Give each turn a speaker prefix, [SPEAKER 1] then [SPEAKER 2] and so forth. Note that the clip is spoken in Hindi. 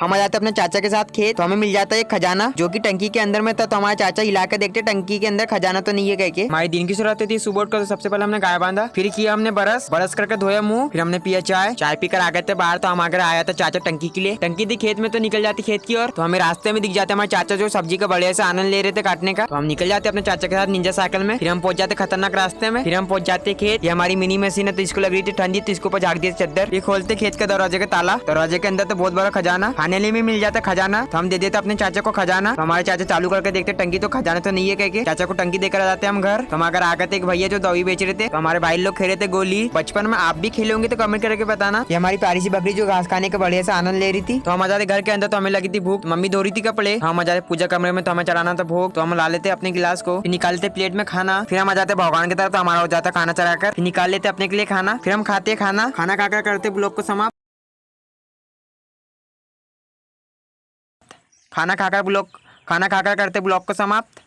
[SPEAKER 1] हम आ जाते अपने चाचा के साथ खेत, तो हमें मिल जाता है एक खजाना जो कि टंकी के अंदर में था। तो हमारे चाचा हिला के देखते टंकी के अंदर खजाना तो नहीं है कह के। हमारी दिन की शुरुआत थी सुबह उठकर। तो सबसे पहले हमने गाय बांधा, फिर किया हमने बरस करके धोया मुंह, फिर हमने पिया चाय पीकर आ गए थे बाहर। तो हम आकर आया था चाचा टंकी के लिए। टंकी थी खेत में, तो निकल जाती खेत की ओर। तो हमें रास्ते में दिख जाते हमारे चाचा जो सब्जी का बढ़िया से आनंद ले रहे थे काटने का। तो हम निकल जाते अपने चाचा के साथ निंजा साइकिल में। फिर हम पहुंच जाते खतरनाक रास्ते में, फिर हम पहुंच जाते खेत। ये हमारी मिनी मशीन है, तो इसको लग रही थी ठंडी, तो इसके ऊपर झाड़ दिया चद्दर। ये खोलते खेत के दरवाजे का ताला, दरवाजे के अंदर तो बहुत बड़ा खजाना, फाइनली में मिल जाता खजाना। तो हम दे देते अपने चाचा को खजाना। तो हमारे चाचा चालू करके देखते टंकी, तो खजाना तो नहीं है कह के। चाचा को टंकी देकर आ जाते हम घर। तो हम अगर आ गए थे एक भैया जो दवाई बेच रहे थे। तो हमारे भाई लोग खेले थे गोली। बचपन में आप भी खेले होंगे तो कमेंट करके बताना। ये हमारी प्यारी सी बकरी जो घास खाने का बढ़िया से आनंद ले रही थी। तो हम आ जाते घर के अंदर, तो हमें लगी थी भूख, मम्मी धो रही थी कपड़े। हम आ जाते पूजा कमरे में, तो हमें चढ़ाना था भोग। तो हम ला लेते अपने गिलास को, निकालते प्लेट में खाना, फिर हम आ जाते भगवान की तरफ। तो हमारा हो जाता खाना चढ़ाकर, फिर निकाल लेते अपने के लिए खाना, फिर हम खाते खाना खाकर करते ब्लॉग को समाप्त। खाना खाकर करते ब्लॉग को समाप्त।